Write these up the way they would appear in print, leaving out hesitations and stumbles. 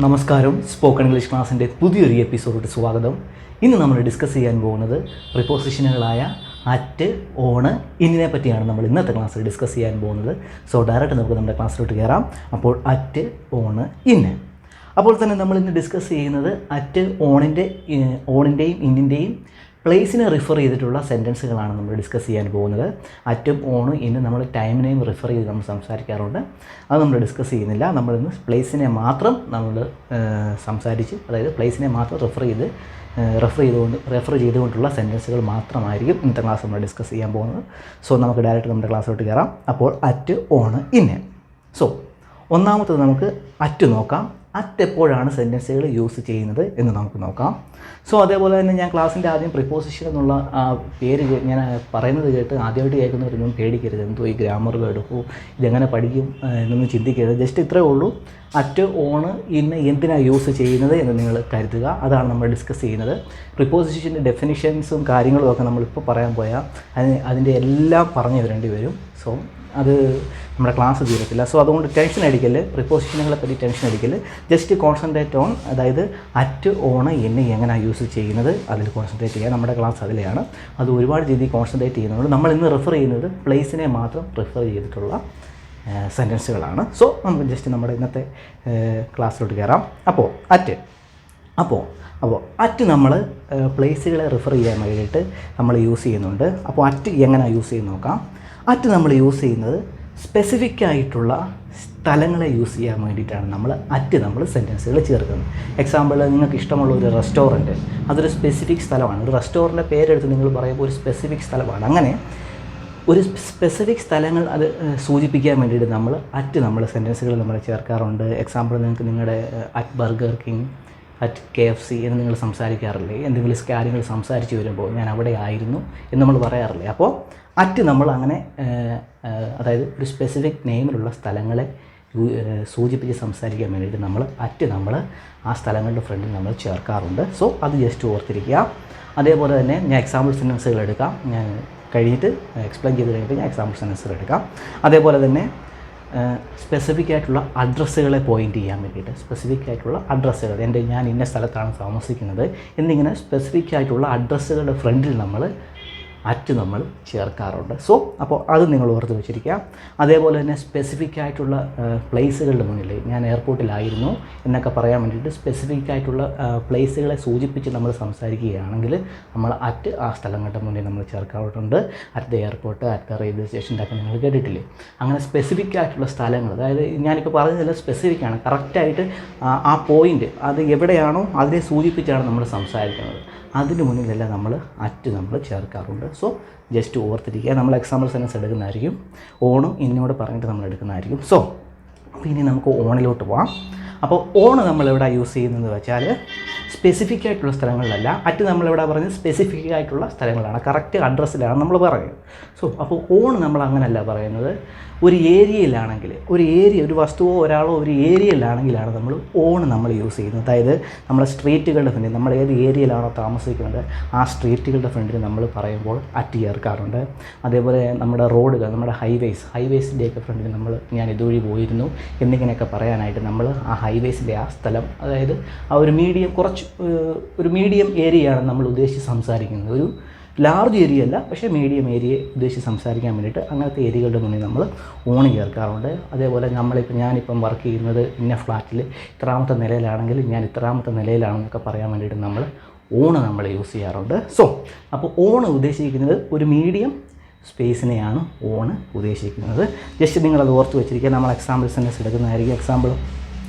നമസ്കാരം. Spoken English ക്ലാസ്സിൻ്റെ പുതിയൊരു എപ്പിസോഡിൽ സ്വാഗതം. ഇന്ന് നമ്മൾ ഡിസ്കസ് ചെയ്യാൻ പോകുന്നത് പ്രിപ്പോസിഷനുകളായ അറ്റ്, ഓണ്, ഇന്നിനെ പറ്റിയാണ് നമ്മൾ ഇന്നത്തെ ക്ലാസ്സിൽ ഡിസ്കസ് ചെയ്യാൻ പോകുന്നത്. സോ ഡയറക്റ്റ് നമുക്ക് നമ്മുടെ ക്ലാസ്സിലോട്ട് കയറാം. അപ്പോൾ അറ്റ്, ഓണ്, ഇന്ന്. അപ്പോൾ തന്നെ നമ്മൾ ഇന്ന് ഡിസ്കസ് ചെയ്യുന്നത് അറ്റ്, ഓണിൻ്റെയും ഇന്നിൻ്റെയും പ്ലേസിനെ റിഫർ ചെയ്തിട്ടുള്ള സെൻറ്റൻസുകളാണ് നമ്മൾ ഡിസ്കസ് ചെയ്യാൻ പോകുന്നത്. അറ്റും ഓണും ഇന്ന് നമ്മൾ ടൈമിനെയും റിഫർ ചെയ്ത് നമ്മൾ സംസാരിക്കാറുണ്ട്. അത് നമ്മൾ ഡിസ്കസ് ചെയ്യുന്നില്ല. നമ്മളിന്ന് പ്ലേസിനെ മാത്രം നമ്മൾ സംസാരിച്ച്, അതായത് പ്ലേസിനെ മാത്രം റെഫർ ചെയ്തുകൊണ്ടുള്ള സെൻറ്റൻസുകൾ മാത്രമായിരിക്കും ഇന്നത്തെ ക്ലാസ് നമ്മൾ ഡിസ്കസ് ചെയ്യാൻ പോകുന്നത്. സോ നമുക്ക് ഡയറക്റ്റ് നമ്മുടെ ക്ലാസ്സിലോട്ട് കയറാം. അപ്പോൾ അറ്റ്, ഓണ്, ഇന്ന്. സോ ഒന്നാമത്തത് നമുക്ക് അറ്റ് നോക്കാം. അറ്റ് എപ്പോഴാണ് സെൻറ്റൻസുകൾ യൂസ് ചെയ്യുന്നത് എന്ന് നമുക്ക് നോക്കാം. സോ അതേപോലെ തന്നെ ഞാൻ ക്ലാസ്സിൻ്റെ ആദ്യം പ്രിപ്പോസിഷൻ എന്നുള്ള ആ പേര് ഞാൻ പറയുന്നത് കേട്ട് ആദ്യമായിട്ട് കേൾക്കുന്നവരൊന്നും പേടിക്കരുത്. എന്തോ ഈ ഗ്രാമർ വേർഡ്, ഇതെങ്ങനെ പഠിക്കും എന്നൊന്നും ചിന്തിക്കരുത്. ജസ്റ്റ് ഇത്രയേ ഉള്ളൂ. അറ്റ്, ഓണ്, ഇന്ന് എന്തിനാണ് യൂസ് ചെയ്യുന്നത് എന്ന് നിങ്ങൾ കരുതുക. അതാണ് നമ്മൾ ഡിസ്കസ് ചെയ്യുന്നത്. പ്രിപ്പോസിഷൻ്റെ ഡെഫിനിഷൻസും കാര്യങ്ങളും ഒക്കെ നമ്മളിപ്പോൾ പറയാൻ പോയാൽ അതിൻ്റെ എല്ലാം പറഞ്ഞു തരേണ്ടി വരും. സോ അത് നമ്മുടെ ക്ലാസ് തീരത്തില്ല. സോ അതുകൊണ്ട് ടെൻഷൻ അടിക്കല്, പ്രിപ്പോസിഷനുകളെ പറ്റി ടെൻഷൻ അടിക്കല്. ജസ്റ്റ് കോൺസെൻട്രേറ്റ് ഓൺ, അതായത് അറ്റ്, ഓണ്, ഇന്ന് എങ്ങനെയാണ് യൂസ് ചെയ്യുന്നത് അതിൽ കോൺസെൻട്രേറ്റ് ചെയ്യുക. നമ്മുടെ ക്ലാസ് അതിലെയാണ്. അത് ഒരുപാട് രീതിയിൽ കോൺസെൻട്രേറ്റ് ചെയ്യുന്നുണ്ട്. നമ്മൾ ഇന്ന് റെഫർ ചെയ്യുന്നത് പ്ലേസിനെ മാത്രം റെഫർ ചെയ്തിട്ടുള്ള സെൻറ്റൻസുകളാണ്. സോ നമുക്ക് ജസ്റ്റ് നമ്മുടെ ഇന്നത്തെ ക്ലാസ്സിലോട്ട് കയറാം. അപ്പോൾ അറ്റ് നമ്മൾ പ്ലേസുകളെ റിഫർ ചെയ്യാൻ വേണ്ടിയിട്ട് നമ്മൾ യൂസ് ചെയ്യുന്നുണ്ട്. അപ്പോൾ അറ്റ് എങ്ങനെയാണ് യൂസ് ചെയ്യുന്നത് നോക്കാം. അറ്റ് നമ്മൾ യൂസ് ചെയ്യുന്നത് സ്പെസിഫിക് ആയിട്ടുള്ള സ്ഥലങ്ങളെ യൂസ് ചെയ്യാൻ വേണ്ടിയിട്ടാണ് നമ്മൾ സെൻറ്റൻസുകൾ ചേർക്കുന്നത്. എക്സാമ്പിൾ, നിങ്ങൾക്ക് ഇഷ്ടമുള്ള ഒരു റെസ്റ്റോറൻറ്റ്, അതൊരു സ്പെസിഫിക് സ്ഥലമാണ്. ഒരു റെസ്റ്റോറൻറ്റിൻ്റെ പേരെടുത്ത് നിങ്ങൾ പറയുമ്പോൾ ഒരു സ്പെസിഫിക് സ്ഥലമാണ്. അങ്ങനെ ഒരു സ്പെസിഫിക് സ്ഥലങ്ങൾ അത് സൂചിപ്പിക്കാൻ വേണ്ടിയിട്ട് നമ്മൾ സെൻറ്റൻസുകൾ നമ്മൾ ചേർക്കാറുണ്ട്. എക്സാമ്പിൾ, നിങ്ങൾക്ക് നിങ്ങളുടെ at burger king, at KFC എന്ന് നിങ്ങൾ സംസാരിക്കാറില്ലേ? എന്തെങ്കിലും കാര്യങ്ങൾ സംസാരിച്ച് വരുമ്പോൾ ഞാൻ അവിടെ ആയിരുന്നു എന്ന് നമ്മൾ പറയാറില്ലേ? അപ്പോൾ അറ്റ് നമ്മൾ അങ്ങനെ, അതായത് ഒരു സ്പെസിഫിക് നെയിമിലുള്ള സ്ഥലങ്ങളെ സൂചിപ്പിച്ച് സംസാരിക്കാൻ വേണ്ടിയിട്ട് നമ്മൾ ആ സ്ഥലങ്ങളുടെ ഫ്രണ്ടിൽ നമ്മൾ ചേർക്കാറുണ്ട്. സോ അത് ജസ്റ്റ് ഓർത്തിരിക്കുക. അതേപോലെ തന്നെ ഞാൻ എക്സാമ്പിൾ സെൻറ്റൻസുകൾ എടുക്കാം. ഞാൻ കഴിഞ്ഞിട്ട് എക്സ്പ്ലെയിൻ ചെയ്ത് കഴിഞ്ഞിട്ട് ഞാൻ എക്സാമ്പിൾ സെൻറ്റൻസുകൾ എടുക്കാം. അതേപോലെ തന്നെ സ്പെസിഫിക് ആയിട്ടുള്ള അഡ്രസ്സുകളെ പോയിൻ്റ് ചെയ്യാൻ വേണ്ടിയിട്ട്, സ്പെസിഫിക് ആയിട്ടുള്ള അഡ്രസ്സുകൾ, ഞാൻ ഇന്ന സ്ഥലത്താണ് താമസിക്കുന്നത് എന്നിങ്ങനെ സ്പെസിഫിക് ആയിട്ടുള്ള അഡ്രസ്സുകളുടെ ഫ്രണ്ടിൽ നമ്മൾ ചേർക്കാറുണ്ട്. സോ അപ്പോൾ അത് നിങ്ങൾ ഓർത്ത് വെച്ചിരിക്കുക. അതേപോലെ തന്നെ സ്പെസിഫിക് ആയിട്ടുള്ള പ്ലേസുകളുടെ മുന്നിൽ, ഞാൻ എയർപോർട്ടിലായിരുന്നു എന്നൊക്കെ പറയാൻ വേണ്ടിയിട്ട് സ്പെസിഫിക് ആയിട്ടുള്ള പ്ലേസുകളെ സൂചിപ്പിച്ച് നമ്മൾ സംസാരിക്കുകയാണെങ്കിൽ നമ്മൾ അറ്റ് ആ സ്ഥലങ്ങളുടെ മുന്നിൽ നമ്മൾ ചേർക്കാറുണ്ട്. At the airport, at the railway സ്റ്റേഷൻ്റെ നിങ്ങൾ കേട്ടിട്ടില്ലേ? അങ്ങനെ സ്പെസിഫിക് ആയിട്ടുള്ള സ്ഥലങ്ങൾ, അതായത് ഞാനിപ്പോൾ പറഞ്ഞതെല്ലാം സ്പെസിഫിക് ആണ്. കറക്റ്റായിട്ട് ആ പോയിൻ്റ് അത് എവിടെയാണോ അതിനെ സൂചിപ്പിച്ചാണ് നമ്മൾ സംസാരിക്കുന്നത്. അതിന് മുന്നിലെല്ലാം നമ്മൾ ചേർക്കാറുണ്ട്. സോ ജസ്റ്റ് ഓർത്തിരിക്കുക. നമ്മൾ എക്സാമ്പിൾ സെൻറ്റൻസ് എടുക്കുന്നതായിരിക്കും. ഓണും ഇന്നോട് പറഞ്ഞിട്ട് നമ്മൾ എടുക്കുന്നതായിരിക്കും. സോ അപ്പോൾ ഇനി നമുക്ക് ഓണിലോട്ട് പോകാം. അപ്പോൾ ഓണ് നമ്മളെവിടെ യൂസ് ചെയ്യുന്നതെന്ന് വെച്ചാൽ സ്പെസിഫിക് ആയിട്ടുള്ള സ്ഥലങ്ങളിലല്ല. അറ്റ് നമ്മളിവിടെ പറഞ്ഞത് സ്പെസിഫിക് ആയിട്ടുള്ള സ്ഥലങ്ങളാണ്, കറക്റ്റ് അഡ്രസ്സിലാണ് നമ്മൾ പറയുന്നത്. സോ അപ്പോൾ ഓൺ നമ്മൾ അങ്ങനെയല്ല പറയുന്നത്. ഒരു ഏരിയയിലാണെങ്കിൽ, ഒരു വസ്തുവോ ഒരാളോ ഒരു ഏരിയയിലാണെങ്കിലാണ് നമ്മൾ യൂസ് ചെയ്യുന്നത്. അതായത് നമ്മുടെ സ്ട്രീറ്റുകളുടെ ഫ്രണ്ടിൽ, നമ്മൾ ഏത് ഏരിയയിലാണോ താമസിക്കുന്നത് ആ സ്ട്രീറ്റുകളുടെ ഫ്രണ്ടിൽ നമ്മൾ പറയുമ്പോൾ അറ്റ് ചേർക്കാറുണ്ട്. അതേപോലെ നമ്മുടെ റോഡുകൾ, നമ്മുടെ ഹൈവേസിൻ്റെയൊക്കെ ഫ്രണ്ടിൽ ഞാൻ ഇതുവഴി പോയിരുന്നു എന്നിങ്ങനെയൊക്കെ പറയാനായിട്ട് നമ്മൾ ആ ഹൈവേസിൻ്റെ ആ സ്ഥലം, അതായത് ആ ഒരു മീഡിയം ഏരിയയാണ് നമ്മൾ ഉദ്ദേശിച്ച് സംസാരിക്കുന്നത്. ഒരു ലാർജ് ഏരിയ അല്ല, പക്ഷേ മീഡിയം ഏരിയയെ ഉദ്ദേശിച്ച് സംസാരിക്കാൻ വേണ്ടിയിട്ട് അങ്ങനത്തെ ഏരിയകളുടെ മുന്നിൽ നമ്മൾ ഓൺ ചേർക്കാറുണ്ട്. അതേപോലെ ഞാനിപ്പം വർക്ക് ചെയ്യുന്നത് ഇന്ന ഫ്ലാറ്റിൽ ഇത്രാമത്തെ നിലയിലാണെങ്കിൽ ഞാൻ ഇത്രാമത്തെ നിലയിലാണെന്നൊക്കെ പറയാൻ വേണ്ടിയിട്ട് നമ്മൾ യൂസ് ചെയ്യാറുണ്ട്. സോ അപ്പോൾ ഓൺ ഉദ്ദേശിക്കുന്നത് ഒരു മീഡിയം സ്പേസിനെയാണ് ഓൺ ഉദ്ദേശിക്കുന്നത്. ജസ്റ്റ് നിങ്ങളത് ഓർത്ത് വെച്ചിരിക്കുക. നമ്മൾ എക്സാമ്പിൾ സെൻറ്റൻസ് എടുക്കുന്നതായിരിക്കും.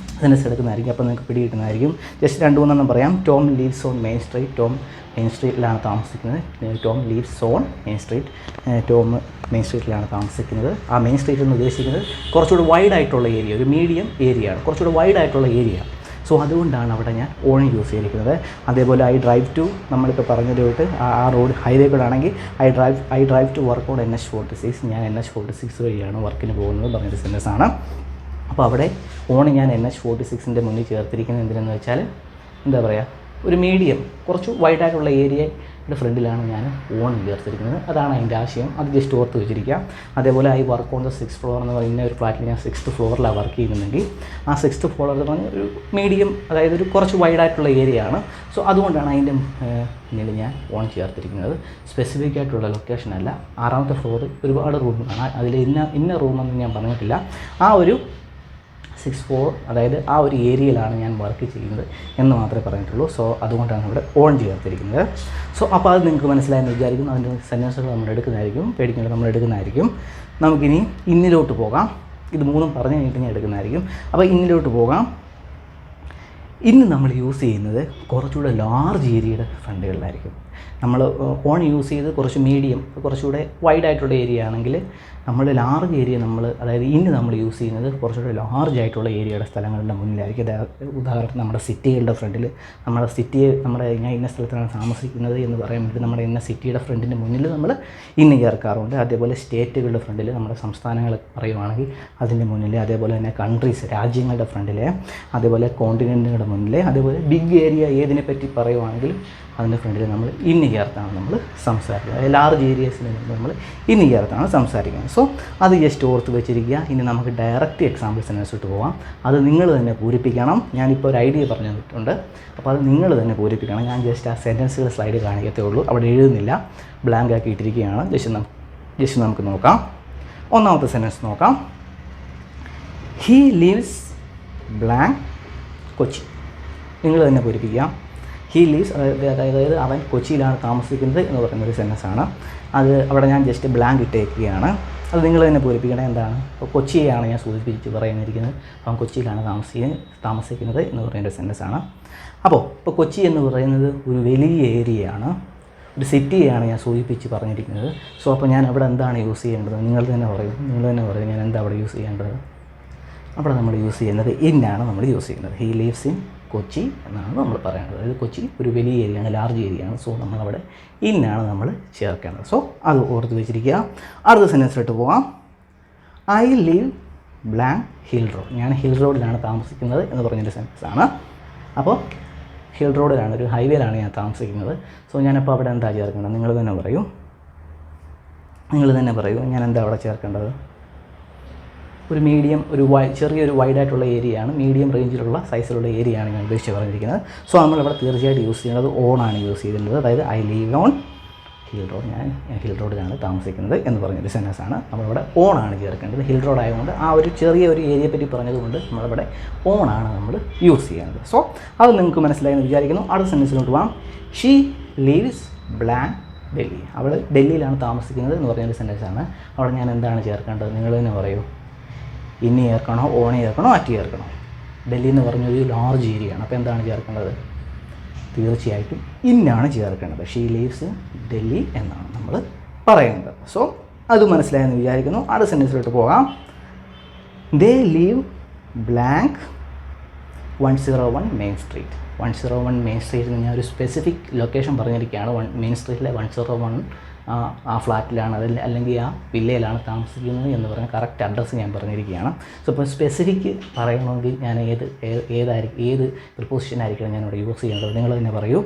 അപ്പോൾ നിങ്ങൾക്ക് പിടികിട്ടുന്നതായിരിക്കും. ജസ്റ്റ് 2-3 പറയാം. Tom lives on main street. Tom main സ്ട്രീറ്റിലാണ് താമസിക്കുന്നത്. Tom lives on main street. Tom main സ്ട്രീറ്റിലാണ് താമസിക്കുന്നത്. ആ മെയിൻ സ്ട്രീറ്റ് എന്ന് ഉദ്ദേശിക്കുന്നത് കുറച്ചുകൂടി വൈഡായിട്ടുള്ള ഏരിയ, ഒരു മീഡിയം ഏരിയയാണ്, കുറച്ചുകൂടി വൈഡായിട്ടുള്ള ഏരിയ. സോ അതുകൊണ്ടാണ് അവിടെ ഞാൻ ഓൺ യൂസ് ചെയ്തിരിക്കുന്നത്. അതേപോലെ ഐ ഡ്രൈവ് ടു, നമ്മളിപ്പോൾ പറഞ്ഞത് തൊട്ട് ആ റോഡ് ഹൈവേ കൂടെ ആണെങ്കിൽ I drive to work on NH46. ഞാൻ NH46 വഴിയാണ് വർക്കിന് പോകുന്നത് പറഞ്ഞൊരു സെൻറ്റൻസ് ആണ്. അപ്പോൾ അവിടെ ഓൺ ഞാൻ NH46ൻ്റെ മുന്നിൽ ചേർത്തിരിക്കുന്നത് എന്തിനെന്ന് വെച്ചാൽ, എന്താ പറയുക, ഒരു മീഡിയം, കുറച്ച് വൈഡായിട്ടുള്ള ഏരിയ ഫ്രണ്ടിലാണ് ഞാൻ ഓൺ ചേർത്തിരിക്കുന്നത്. അതാണ് അതിൻ്റെ ആശയം. അത് ജസ്റ്റ് ഓർത്ത് വെച്ചിരിക്കുക. അതേപോലെ I work on the 6th floor എന്ന് പറയുന്ന ഒരു ഫ്ലാറ്റിൽ ഞാൻ 6th ഫ്ലോറിലാണ് വർക്ക് ചെയ്യുന്നുണ്ടെങ്കിൽ ആ 6th ഫ്ലോർ എന്ന് പറഞ്ഞാൽ ഒരു മീഡിയം, അതായത് ഒരു കുറച്ച് വൈഡായിട്ടുള്ള ഏരിയ ആണ്. സോ അതുകൊണ്ടാണ് അതിൻ്റെ മുന്നിൽ ഞാൻ ഓൺ ചേർത്തിരിക്കുന്നത്. സ്പെസിഫിക് ആയിട്ടുള്ള ലൊക്കേഷൻ അല്ല. 6th ഫ്ലോർ ഒരുപാട് റൂമാണ്, അതിൽ ഇന്ന റൂമൊന്നും ഞാൻ പറഞ്ഞിട്ടില്ല. ആ ഒരു 6th ഫ്ലോർ, അതായത് ആ ഒരു ഏരിയയിലാണ് ഞാൻ വർക്ക് ചെയ്യുന്നത് എന്ന് മാത്രമേ പറഞ്ഞിട്ടുള്ളൂ. സോ അതുകൊണ്ടാണ് ഇവിടെ ഓൺ ചേർത്തിരിക്കുന്നത്. സോ അപ്പോൾ അത് നിങ്ങൾക്ക് മനസ്സിലായെന്ന് വിചാരിക്കുന്നു. അതിൻ്റെ സെൻറ്റൻസുകൾ നമ്മൾ എടുക്കുന്നതായിരിക്കും, പേടിക്കുന്നത് നമ്മൾ എടുക്കുന്നതായിരിക്കും. നമുക്കിനി ഇന്നിലോട്ട് പോകാം. ഇത് മൂന്നും പറഞ്ഞു കഴിഞ്ഞിട്ട് ഞാൻ എടുക്കുന്നതായിരിക്കും. അപ്പോൾ ഇന്നിലോട്ട് പോകാം. ഇന്ന് നമ്മൾ യൂസ് ചെയ്യുന്നത് കുറച്ചുകൂടെ ലാർജ് ഏരിയയുടെ ഫ്രണ്ടുകളിലായിരിക്കും. നമ്മൾ ഓൺ യൂസ് ചെയ്ത് കുറച്ച് മീഡിയം, കുറച്ചുകൂടെ വൈഡായിട്ടുള്ള ഏരിയ ആണെങ്കിൽ നമ്മൾ ലാർജ് ഏരിയ അതായത് ഇന്ന് നമ്മൾ യൂസ് ചെയ്യുന്നത് കുറച്ചുകൂടെ ലാർജ് ആയിട്ടുള്ള ഏരിയയുടെ സ്ഥലങ്ങളുടെ മുന്നിലായിരിക്കും. ഉദാഹരണത്തിന് നമ്മുടെ സിറ്റികളുടെ ഫ്രണ്ടിൽ, ഞാൻ ഇന്ന സ്ഥലത്താണ് താമസിക്കുന്നത് എന്ന് പറയുമ്പോൾ നമ്മുടെ ഇന്ന സിറ്റിയുടെ ഫ്രണ്ടിൻ്റെ മുന്നിൽ നമ്മൾ ഇന്ന് ചേർക്കാറുണ്ട്. അതേപോലെ സ്റ്റേറ്റുകളുടെ ഫ്രണ്ടിൽ, നമ്മുടെ സംസ്ഥാനങ്ങൾ പറയുവാണെങ്കിൽ അതിൻ്റെ മുന്നിൽ, അതേപോലെ തന്നെ കൺട്രീസ്, രാജ്യങ്ങളുടെ ഫ്രണ്ടിൽ, അതേപോലെ കോണ്ടിനെൻറ്റുകളുടെ മുന്നിൽ, അതേപോലെ ബിഗ് ഏരിയ ഏതിനെ പറ്റി പറയുവാണെങ്കിൽ അതിൻ്റെ ഫ്രണ്ടിൽ നമ്മൾ ഇന്ന് ചേർത്താണ് നമ്മൾ സംസാരിക്കുന്നത്. ലാർജ് ഏരിയസിന് നമ്മൾ ഇന്ന് ചേർത്താണ് സംസാരിക്കുന്നത്. സോ അത് ജസ്റ്റ് ഓർത്ത് വെച്ചിരിക്കുക. ഇനി നമുക്ക് ഡയറക്റ്റ് എക്സാമ്പിൾ സെൻറ്റൻസിലോട്ട് പോകാം. അത് നിങ്ങൾ തന്നെ പൂരിപ്പിക്കണം. ഞാനിപ്പോൾ ഒരു ഐഡിയ പറഞ്ഞു തന്നിട്ടുണ്ട്, അപ്പോൾ അത് നിങ്ങൾ തന്നെ പൂരിപ്പിക്കണം. ഞാൻ ജസ്റ്റ് ആ സെൻറ്റൻസുകൾ സ്ലൈഡ് കാണിക്കത്തേ ഉള്ളൂ, അവിടെ എഴുതുന്നില്ല, ബ്ലാങ്ക് ആക്കി ഇട്ടിരിക്കുകയാണ്. ജസ്റ്റ് നമുക്ക് നോക്കാം. ഒന്നാമത്തെ സെൻറ്റൻസ് നോക്കാം. He leaves blank Kochi. നിങ്ങൾ തന്നെ പൂരിപ്പിക്കുക. ഹീ ലീവ്സ്, അതായത് അവൻ കൊച്ചിയിലാണ് താമസിക്കുന്നത് എന്ന് പറയുന്നൊരു സെൻറ്റൻസാണ്. അത് അവിടെ ഞാൻ ജസ്റ്റ് ബ്ലാങ്ക് ഇട്ടേക്കുകയാണ്. അത് നിങ്ങൾ തന്നെ പൂരിപ്പിക്കണം. എന്താണ്? ഇപ്പോൾ കൊച്ചിയെയാണ് ഞാൻ സൂചിപ്പിച്ച് പറയുന്നിരിക്കുന്നത്. അവൻ കൊച്ചിയിലാണ് താമസിക്കുന്നത് എന്ന് പറയുന്ന ഒരു സെൻറ്റൻസാണ്. ഇപ്പോൾ കൊച്ചി എന്ന് പറയുന്നത് ഒരു വലിയ ഏരിയയാണ്, ഒരു സിറ്റിയെയാണ് ഞാൻ സൂചിപ്പിച്ച് പറഞ്ഞിരിക്കുന്നത്. സോ അപ്പോൾ ഞാൻ അവിടെ എന്താണ് യൂസ് ചെയ്യേണ്ടത്? നിങ്ങൾ തന്നെ പറയും ഞാൻ എന്താ അവിടെ യൂസ് ചെയ്യേണ്ടത്? അവിടെ നമ്മൾ യൂസ് ചെയ്യുന്നത് ഇന്നാണ് നമ്മൾ യൂസ് ചെയ്യുന്നത്. ഹീ ലീവ്സ് ഇൻ കൊച്ചി എന്നാണ് നമ്മൾ പറയേണ്ടത്. അതായത് കൊച്ചി ഒരു വലിയ ഏരിയയാണ്, ലാർജ് ഏരിയയാണ്. സോ നമ്മളവിടെ ഇന്നാണ് നമ്മൾ ചേർക്കേണ്ടത്. സോ അത് ഓർത്ത് വെച്ചിരിക്കുക. അടുത്ത സെൻറ്റൻസിലോട്ട് പോകാം. I leave blank hill road. ഞാൻ ഹിൽ റോഡിലാണ് താമസിക്കുന്നത് എന്ന് പറഞ്ഞൊരു സെൻറ്റൻസാണ്. അപ്പോൾ ഹിൽ റോഡിലാണ്, ഒരു ഹൈവേയിലാണ് ഞാൻ താമസിക്കുന്നത്. സോ ഞാനപ്പോൾ അവിടെ എന്താ ചേർക്കേണ്ടത്? നിങ്ങൾ തന്നെ പറയൂ ഞാൻ എന്താ അവിടെ ചേർക്കേണ്ടത്? ഒരു മീഡിയം, ചെറിയൊരു വൈഡായിട്ടുള്ള ഏരിയയാണ്, മീഡിയം റേഞ്ചിലുള്ള സൈസിലുള്ള ഏരിയയാണ് ഞാൻ ഉദ്ദേശിച്ച് പറഞ്ഞിരിക്കുന്നത്. സോ നമ്മളിവിടെ തീർച്ചയായിട്ടും യൂസ് ചെയ്യുന്നത് ഓണാണ് യൂസ് ചെയ്തിട്ടുള്ളത്. അതായത് I leave on hill road. ഞാൻ ഹിൽ റോഡിലാണ് താമസിക്കുന്നത് എന്ന് പറഞ്ഞൊരു സെൻറ്റൻസാണ്. നമ്മളിവിടെ ഓണാണ് ചേർക്കേണ്ടത്. ഹിൽ റോഡ് ആയതുകൊണ്ട് ആ ഒരു ചെറിയൊരു ഏരിയയെ പറ്റി പറഞ്ഞതുകൊണ്ട് നമ്മളിവിടെ ഓണാണ് നമ്മൾ യൂസ് ചെയ്യുന്നത്. സോ അത് നിങ്ങൾക്ക് മനസ്സിലായെന്ന് വിചാരിക്കുന്നു. അടുത്ത സെൻറ്റൻസിലോട്ട് പോകാം. She leaves blank Delhi. അവൾ ഡൽഹിയിലാണ് താമസിക്കുന്നത് എന്ന് പറഞ്ഞൊരു സെൻറ്റൻസാണ്. അവിടെ ഞാൻ എന്താണ് ചേർക്കേണ്ടത്? നിങ്ങൾ തന്നെ പറയൂ. ഇനി ചേർക്കണോ, ഓണി ചേർക്കണോ, അറ്റ് ചേർക്കണോ? ഡൽഹി എന്ന് പറഞ്ഞൊരു ലാർജ് ഏരിയയാണ്. അപ്പോൾ എന്താണ് ചേർക്കേണ്ടത്? തീർച്ചയായിട്ടും ഇന്നാണ് ചേർക്കേണ്ടത്. ഷീ ലീവ്സ് ഡൽഹി എന്നാണ് നമ്മൾ പറയേണ്ടത്. സോ അത് മനസ്സിലായെന്ന് വിചാരിക്കുന്നു. അടുത്ത സെൻറ്റൻസിലോട്ട് പോകാം. They live blank 101 main street. 101 main സ്ട്രീറ്റിൽ ഞാൻ ഒരു സ്പെസിഫിക് ലൊക്കേഷൻ പറഞ്ഞിരിക്കുകയാണ്. മെയിൻ സ്ട്രീറ്റിലെ 101 ആ ഫ്ലാറ്റിലാണ്, അല്ലെങ്കിൽ ആ വില്ലയിലാണ് താമസിക്കുന്നത് എന്ന് പറഞ്ഞ കറക്റ്റ് അഡ്രസ്സ് ഞാൻ പറഞ്ഞിരിക്കുകയാണ്. സോ ഇപ്പോൾ സ്പെസിഫിക് പറയണമെങ്കിൽ ഞാൻ ഏത് പ്രിപ്പോസിഷൻ ആയിരിക്കണം ഞാൻ ഇവിടെ യൂസ് ചെയ്യേണ്ടത്? നിങ്ങൾ തന്നെ പറയൂ.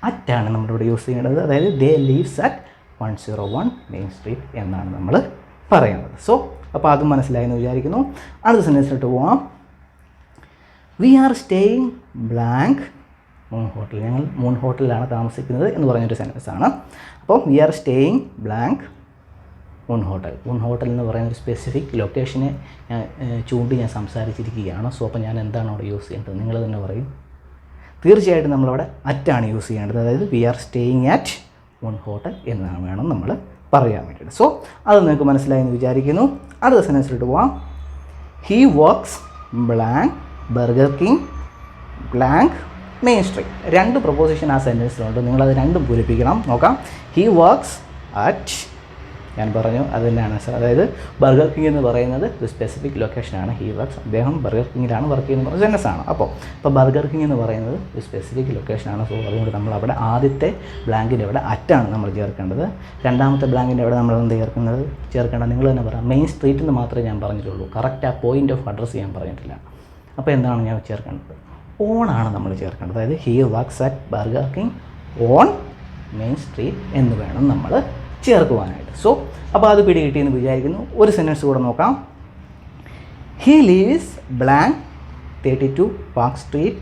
അറ്റാണ് നമ്മളിവിടെ യൂസ് ചെയ്യേണ്ടത്. അതായത് ദേ ലീവ്സ് അറ്റ് 101 മെയിൻ സ്ട്രീറ്റ് എന്നാണ് നമ്മൾ പറയുന്നത്. സോ അപ്പോൾ അതും മനസ്സിലായെന്ന് വിചാരിക്കുന്നു. അടുത്ത സെൻറ്റൻസിലോട്ട് പോകാം. We are staying blank moon hotel. ഞങ്ങൾ മൂൺ ഹോട്ടലിലാണ് താമസിക്കുന്നത് എന്ന് പറഞ്ഞൊരു സെൻറ്റൻസാണ്. അപ്പോൾ we are staying blank moon hotel. Moon hotel എന്ന് പറയുന്ന ഒരു സ്പെസിഫിക് ലൊക്കേഷനെ ഞാൻ സംസാരിച്ചിരിക്കുകയാണ്. സോ അപ്പോൾ ഞാൻ എന്താണ് അവിടെ യൂസ് ചെയ്യേണ്ടത്? നിങ്ങൾ തന്നെ പറയും. തീർച്ചയായിട്ടും നമ്മളവിടെ അറ്റാണ് യൂസ് ചെയ്യേണ്ടത്. അതായത് we are staying at moon hotel എന്നാണ് വേണം നമ്മൾ പറയാൻ വേണ്ടിയിട്ട്. സോ അത് നിങ്ങൾക്ക് മനസ്സിലായെന്ന് വിചാരിക്കുന്നു. അടുത്ത സെൻറ്റൻസിലോട്ട് പോവാം. He works blank burger king blank main street. 2 proposition ആ സെൻറ്റൻസിലുണ്ട്. നിങ്ങളത് രണ്ടും പൂരിപ്പിക്കണം. നോക്കാം. ഹീ വർക്ക്സ് അറ്റ്, ഞാൻ പറഞ്ഞു അത് തന്നെയാണ് ആൻസർ. അതായത് ബർഗർ കിങ് എന്ന് പറയുന്നത് ഒരു സ്പെസിഫിക് ലൊക്കേഷനാണ്. ഹീ വർക്ക്സ്, അദ്ദേഹം ബർഗർ കിങ്ങിലാണ് വർക്ക് ചെയ്യുന്നത് പറഞ്ഞ സെൻറ്റൻസാണ്. അപ്പോൾ ബർഗർ കിങ് എന്ന് പറയുന്നത് ഒരു സ്പെസിഫിക് ലൊക്കേഷനാണ്. സോ അതുകൊണ്ട് നമ്മൾ അവിടെ ആദ്യത്തെ ബ്ലാങ്കിൻ്റെ അവിടെ അറ്റാണ് നമ്മൾ ചേർക്കേണ്ടത്. രണ്ടാമത്തെ ബ്ലാങ്കിൻ്റെ അവിടെ നമ്മൾ എന്ത് ചേർക്കേണ്ടത്? നിങ്ങൾ തന്നെ പറയാം. മെയിൻ സ്ട്രീറ്റ് എന്ന് മാത്രമേ ഞാൻ പറഞ്ഞിട്ടുള്ളൂ. കറക്റ്റ് ആ പോയിൻ്റ് ഓഫ് അഡ്രസ്സ് ഞാൻ പറഞ്ഞിട്ടില്ല. അപ്പോൾ എന്താണ് ഞാൻ ചേർക്കേണ്ടത്? ഓണാണ് നമ്മൾ ചേർക്കേണ്ടത്. അതായത് he works at burger king on main street എന്ന് വേണം നമ്മൾ ചേർക്കുവാനായിട്ട്. സോ അപ്പോൾ അത് പിടി കിട്ടിയെന്ന് വിചാരിക്കുന്നു. ഒരു സെൻറ്റൻസ് കൂടെ നോക്കാം. He lives blank 32 park street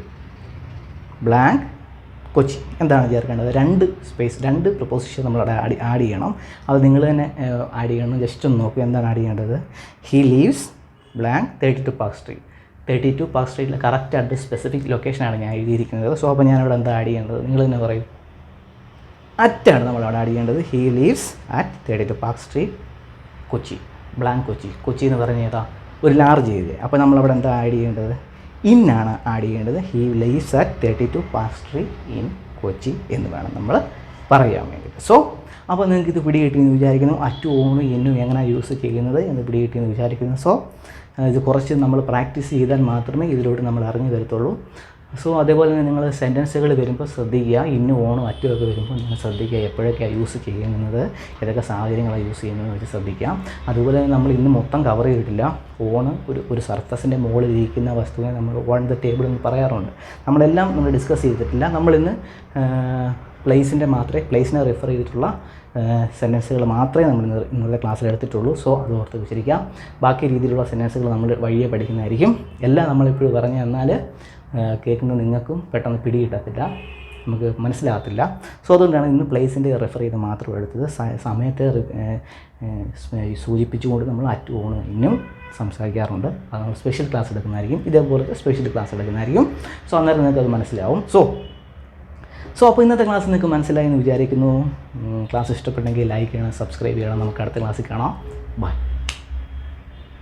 blank Kochi. എന്താണ് ചേർക്കേണ്ടത്? 2 പ്രിപ്പോസിഷൻ നമ്മളവിടെ ആഡ് ചെയ്യണം. അത് നിങ്ങൾ തന്നെ ആഡ് ചെയ്യണം. ജസ്റ്റ് ഒന്ന് നോക്കുക എന്താണ് ആഡ് ചെയ്യേണ്ടത്. He lives blank 32 park street. 32 park സ്ട്രീറ്റിലെ കറക്റ്റ് അഡ്രസ് സ്പെസിഫിക് ലൊക്കേഷനാണ് ഞാൻ എഴുതിയിരിക്കുന്നത്. സോ അപ്പോൾ ഞാനവിടെ എന്താ ആഡ് ചെയ്യേണ്ടത്? നിങ്ങൾ തന്നെ പറയും. അറ്റാണ് നമ്മളവിടെ ആഡ് ചെയ്യേണ്ടത്. He leaves at 32 park street Kochi blank Kochi. Kochi എന്ന് പറഞ്ഞ ഏതാ? ഒരു ലാർജ് ഏരിയ. അപ്പോൾ നമ്മളവിടെ എന്താ ആഡ് ചെയ്യേണ്ടത്? ഇന്നാണ് ആഡ് ചെയ്യേണ്ടത്. He leaves at 32 park street in Kochi എന്ന് വേണം നമ്മൾ പറയാൻ വേണ്ടിയിട്ട്. സോ അപ്പോൾ നിങ്ങൾക്ക് ഇത് പിടി കിട്ടിയെന്ന് വിചാരിക്കുന്നു. അറ്റും ഓണും എന്നും എങ്ങനെയാണ് യൂസ് ചെയ്യുന്നത് എന്ന് പിടി കിട്ടിയെന്ന് വിചാരിക്കുന്നു. സോ ഇത് കുറച്ച് നമ്മൾ പ്രാക്ടീസ് ചെയ്താൽ മാത്രമേ ഇതിലോട്ട് നമ്മൾ അറിഞ്ഞു വരത്തുള്ളൂ. സോ അതേപോലെ തന്നെ നിങ്ങൾ സെൻറ്റൻസുകൾ വരുമ്പോൾ ശ്രദ്ധിക്കുക. ഇന്നും ഓണും അറ്റും ഒക്കെ വരുമ്പോൾ നിങ്ങൾ ശ്രദ്ധിക്കുക എപ്പോഴൊക്കെയാണ് യൂസ് ചെയ്യുന്നത്, ഏതൊക്കെ സാഹചര്യങ്ങളാണ് യൂസ് ചെയ്യുന്നത് വെച്ച് ശ്രദ്ധിക്കാം. അതുപോലെ നമ്മൾ ഇന്ന് മൊത്തം കവർ ചെയ്തിട്ടില്ല. ഓണ് ഒരു സർഫസിൻ്റെ മുകളിൽ ഇരിക്കുന്ന വസ്തുവിനെ നമ്മൾ ഓൺ ദ ടേബിൾ എന്ന് പറയാറുണ്ട്. നമ്മളെല്ലാം നമ്മൾ ഡിസ്കസ് ചെയ്തിട്ടില്ല. നമ്മളിന്ന് പ്ലേസിനെ റെഫർ ചെയ്തിട്ടുള്ള സെൻറ്റൻസുകൾ മാത്രമേ നമ്മൾ ഇന്നത്തെ ക്ലാസ്സിൽ എടുത്തിട്ടുള്ളൂ. സോ അത് ഓർത്ത് വെച്ചിരിക്കാം. ബാക്കി രീതിയിലുള്ള സെൻറ്റൻസുകൾ നമ്മൾ വഴിയെ പഠിക്കുന്നതായിരിക്കും. എല്ലാം നമ്മളിപ്പോഴും പറഞ്ഞു തന്നാൽ കേൾക്കുന്നത് നിങ്ങൾക്കും പെട്ടെന്ന് പിടി കിട്ടത്തില്ല, നമുക്ക് മനസ്സിലാകത്തില്ല. സോ അതുകൊണ്ടാണ് ഇന്ന് പ്ലേസിൻ്റെ റെഫർ ചെയ്ത് മാത്രം എടുത്തത്. സമയത്തെ സൂചിപ്പിച്ചുകൊണ്ട് നമ്മൾ അറ്റ് ഓണ് ഇന്നും സംസാരിക്കാറുണ്ട്. അത് നമ്മൾ സ്പെഷ്യൽ ക്ലാസ് എടുക്കുന്നതായിരിക്കും. ഇതേപോലത്തെ സ്പെഷ്യൽ ക്ലാസ് എടുക്കുന്നതായിരിക്കും. സോ അന്നേരം നിങ്ങൾക്ക് അത് മനസ്സിലാവും. സോ അപ്പോൾ ഇന്നത്തെ ക്ലാസ് നിങ്ങൾക്ക് മനസ്സിലായി എന്ന് വിചാരിക്കുന്നു. ക്ലാസ് ഇഷ്ടപ്പെട്ടെങ്കിൽ ലൈക്ക് ചെയ്യണം, സബ്സ്ക്രൈബ് ചെയ്യണം. നമുക്ക് അടുത്ത ക്ലാസ്സിൽ കാണാം. ബൈ.